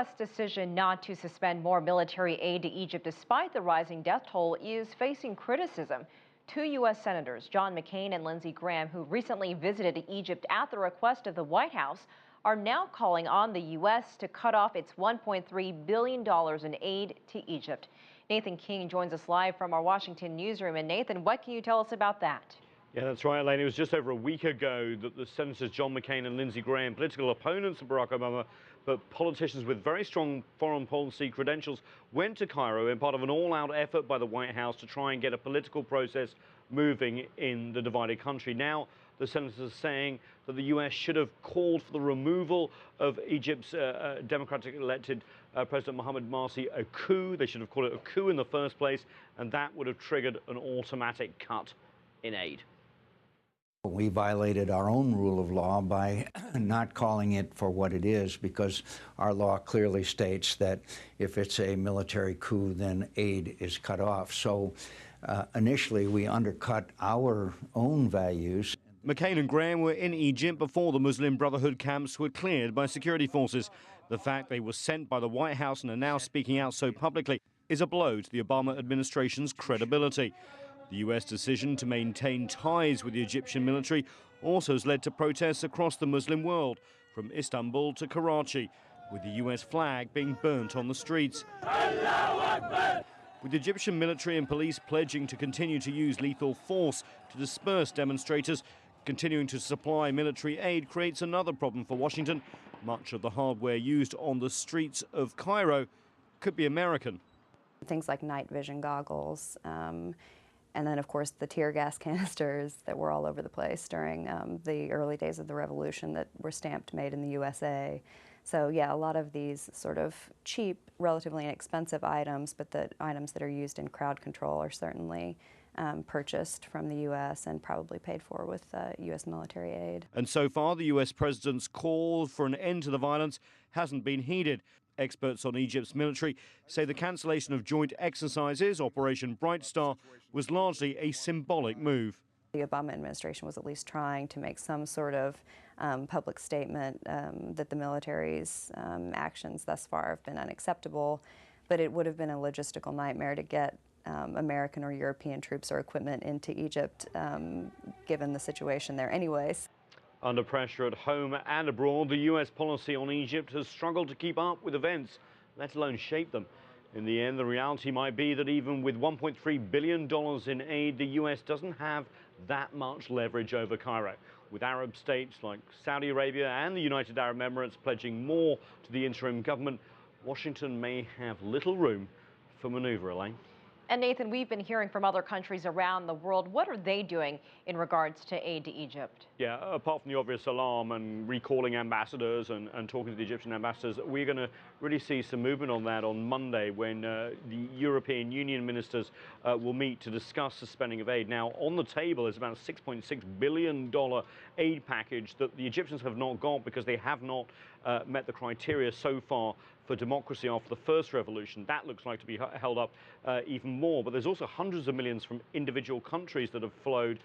U.S. decision not to suspend more military aid to Egypt despite the rising death toll is facing criticism. Two U.S. senators, John McCain and Lindsey Graham, who recently visited Egypt at the request of the White House, are now calling on the U.S. to cut off its $1.3 billion in aid to Egypt. Nathan King joins us live from our Washington newsroom. And Nathan, what can you tell us about that? Yeah, that's right, Elaine. It was just over a week ago that the senators John McCain and Lindsey Graham, political opponents of Barack Obama, but politicians with very strong foreign policy credentials, went to Cairo in part of an all-out effort by the White House to try and get a political process moving in the divided country. Now, the senators are saying that the U.S. should have called for the removal of Egypt's democratically elected President Mohamed Morsi a coup. They should have called it a coup in the first place, and that would have triggered an automatic cut in aid. We violated our own rule of law by not calling it for what it is, because our law clearly states that if it's a military coup, then aid is cut off. So initially, we undercut our own values. McCain and Graham were in Egypt before the Muslim Brotherhood camps were cleared by security forces. The fact they were sent by the White House and are now speaking out so publicly is a blow to the Obama administration's credibility. The U.S. decision to maintain ties with the Egyptian military also has led to protests across the Muslim world, from Istanbul to Karachi, with the U.S. flag being burnt on the streets. With the Egyptian military and police pledging to continue to use lethal force to disperse demonstrators, continuing to supply military aid creates another problem for Washington. Much of the hardware used on the streets of Cairo could be American. Things like night vision goggles, and then, of course, the tear gas canisters that were all over the place during the early days of the revolution that were stamped made in the USA. So, yeah, a lot of these sort of cheap, relatively inexpensive items, but the items that are used in crowd control are certainly purchased from the U.S. and probably paid for with U.S. military aid. And so far, the U.S. president's call for an end to the violence hasn't been heeded. Experts on Egypt's military say the cancellation of joint exercises, Operation Bright Star, was largely a symbolic move. The Obama administration was at least trying to make some sort of public statement that the military's actions thus far have been unacceptable, but it would have been a logistical nightmare to get American or European troops or equipment into Egypt, given the situation there anyways. Under pressure at home and abroad, the U.S. policy on Egypt has struggled to keep up with events, let alone shape them. In the end, the reality might be that even with $1.3 billion in aid, the U.S. doesn't have that much leverage over Cairo. With Arab states like Saudi Arabia and the United Arab Emirates pledging more to the interim government, Washington may have little room for maneuver, Elaine. And Nathan, we've been hearing from other countries around the world. What are they doing in regards to aid to Egypt? Yeah, apart from the obvious alarm and recalling ambassadors and talking to the Egyptian ambassadors, we're going to really see some movement on that on Monday when the European Union ministers will meet to discuss suspending of aid. Now, on the table is about a $6.6 billion aid package that the Egyptians have not got because they have not met the criteria so far for democracy after the first revolution. That looks like to be held up even more. But there's also hundreds of millions from individual countries that have flowed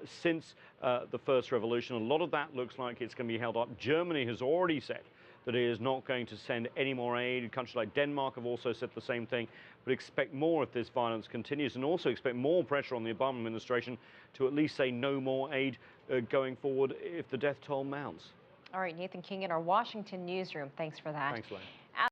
since the first revolution. A lot of that looks like it's going to be held up. Germany has already said that it is not going to send any more aid. Countries like Denmark have also said the same thing, but expect more if this violence continues, and also expect more pressure on the Obama administration to at least say no more aid going forward if the death toll mounts. All right, Nathan King in our Washington newsroom. Thanks for that. Thanks, Elaine.